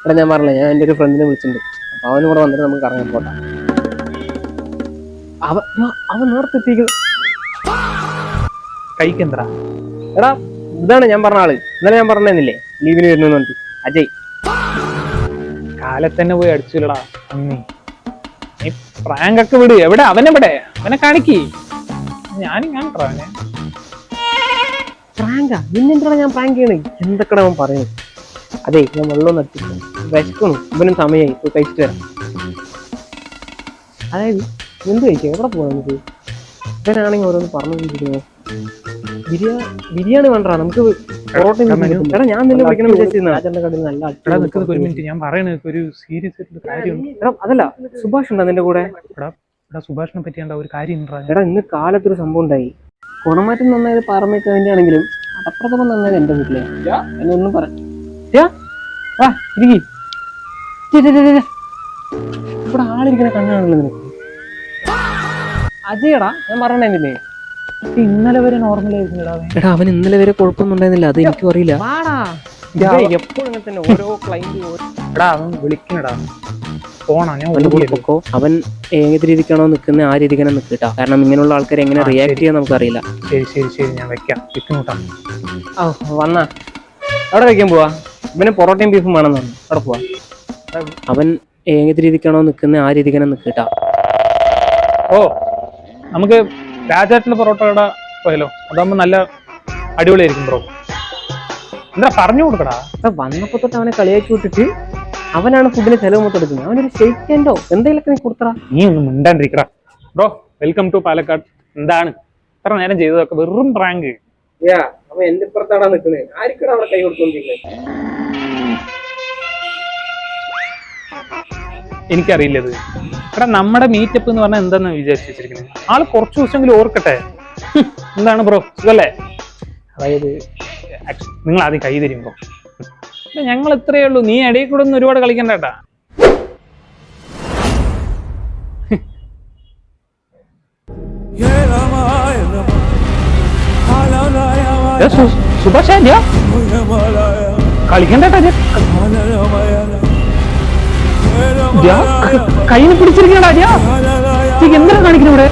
എടാ ഞാൻ പറഞ്ഞില്ല, ഞാൻ എൻ്റെ ഒരു ഫ്രണ്ടിനെ വിളിച്ചിട്ടുണ്ട്. അപ്പൊ അവനും കൂടെ വന്നിട്ട് നമുക്ക് കറങ്ങാൻ പോട്ടെ. അവൻ നേരത്തെ എത്തിക്കുന്നത് കഴിക്കെന്തടാ? എടാ ഇതാണ് ഞാൻ പറഞ്ഞ ആള്. ഇന്നലെ ഞാൻ പറഞ്ഞില്ലേ ലീവിന് വരുന്നു പറഞ്ഞിട്ട്, അജയ്. കാലത്ത് തന്നെ പോയി അടിച്ചില്ലടാ അമ്മി. നീ പ്രാങ്കൊക്കെ വിട്. എവിടെ അവനെവിടെ? അവനെ കാണിക്ക്. ഞാനും കാണിട്ടോ അവനെ. പ്രാങ്കാ? നിന്നെന്താ ഞാൻ പ്രാങ്ക് ചെയ്യണേ? എന്തൊക്കെയാണ് അവൻ പറയുന്നത്? അതെ, ഞാൻ വെള്ളം നിർത്തിക്കും, വിശക്കുന്നു, ഇവനും സമയമായി, പോയി കഴിച്ചിട്ട് വരാം. അതായത് എന്ത് കഴിക്കാം? എവിടെ പോവാ നമുക്ക്? ഇവനാണെങ്കിൽ ഓരോന്ന് പറഞ്ഞുകൊണ്ടിരിക്കുന്നു. ബിരിയാണി വേണ്ട, നമുക്ക് പൊറോട്ട. എടാ ഞാൻ നിന്നെ വിളിക്കണം വിചാരിച്ചിരുന്ന രാജന്റെ കടയിൽ നല്ല ഒരു മിനിറ്റ്, ഞാൻ പറയണത് ഒരു സീരിയസ് ആയിട്ടുള്ള കാര്യമുണ്ട്. എടാ അതല്ല, സുഭാഷ് ഉണ്ടോ നിന്റെ കൂടെ? എടാ സുഭാഷിനെ പറ്റിയാണ്ട ഒരു കാര്യം. എടാ ഇന്ന് കാലത്തൊരു സംഭവം ഉണ്ടായി. കുണമാറ്റം നന്നായത് പാറമേക്ക് വേണ്ടിയാണെങ്കിലും അടപ്രഥമം നന്നായത് എന്റെ വീട്ടിലെ. എന്നൊന്നും പറ ഇവിടെ ആളിരിക്കണ കണ്ണാണല്ലോ നിനക്ക്. അജയടാ, ഞാൻ പറഞ്ഞില്ലേ ഇന്നലെ വരെ നോർമൽ ആയിരുന്നില്ല. എടാ അവൻ ഇന്നലെ വരെ കുഴപ്പമൊന്നും ഉണ്ടായിരുന്നില്ല, അത് എനിക്കും അറിയില്ല. എപ്പോഴും ഇങ്ങനെ തന്നെ ഓരോ ക്ലൈന്റ്. എടാ അവൻ വിളിക്കണടാ, പോണോ? ഞാൻ പൊക്കോ. അവൻ ഏത് രീതിക്കാണോ നിൽക്കുന്നത് ആ രീതിക്കാണോ നിൽക്കട്ടാ. കാരണം ഇങ്ങനെയുള്ള ആൾക്കാർ എങ്ങനെ റിയാക്ട് ചെയ്യാൻ നമുക്കറിയില്ല. ശരി ശരി ശരി, ഞാൻ വെക്കാം. വന്നാ അവിടെ വെക്കാൻ പോവാ. ഇവന് പൊറോട്ടയും ബീഫും വേണമെന്നാണ്. അവിടെ പോവാ. അവൻ ഏത് രീതിക്കാണോ നിൽക്കുന്നത് ആ രീതിക്കാണോ നിൽക്കട്ടാ. ഓ, നമുക്ക് രാജാട്ടിന്റെ പൊറോട്ട കട പോയാലോ? അതാകുമ്പോ നല്ല അടിപൊളിയായിരിക്കും ബ്രോ. എന്താ പറഞ്ഞു കൊടുക്കടാ. വന്നപ്പോ തൊട്ട് അവനെ കളിയാക്കി വിട്ടിട്ട് അവനാണ് ഫുഡിന് ചെലവ് മൊത്തം എടുക്കുന്നത്. അവനൊരു ഷെയ്ക്കൻഡോ എന്തെങ്കിലുമൊക്കെ നീ കൊടുത്തടാ. നീ ഒന്നും മിണ്ടാണ്ടിരിക്കടാ. Bro welcome to Palakkad. എന്താണ് ഇത്ര നേരം ചെയ്തതൊക്കെ? വെറും പ്രാങ്ക്. അവൻ എന്റെ പുറത്താടാ നിൽക്കുന്നത്. ആർക്കടാ അവിടെ കൈ കൊടുത്തോണ്ടിരിക്കുന്നത്? എനിക്കറിയില്ലത്. എടാ നമ്മുടെ മീറ്റപ്പ് എന്ന് പറഞ്ഞാൽ എന്താന്ന് വിചാരിച്ചു വെച്ചിരിക്കുന്നത്? ആള് കുറച്ചു ദിവസമെങ്കിലും ഓർക്കട്ടെ. എന്താണ് ബ്രോ, സുഖല്ലേ? അതായത് നിങ്ങൾ ആദ്യം കൈ തരും ബ്രോ. ഞങ്ങൾ ഇത്രയേ ഉള്ളൂ, നീ ഇടയിൽ കൂടെ ഒന്നും ഒരുപാട് കളിക്കണ്ടേട്ടാ. സുഭാഷ കളിക്കണ്ടേട്ടാ. കയ്യിൽ പിടിച്ചിരിക്കണടാ. എന്തിനാ കാണിക്കണ ഇവിടെ?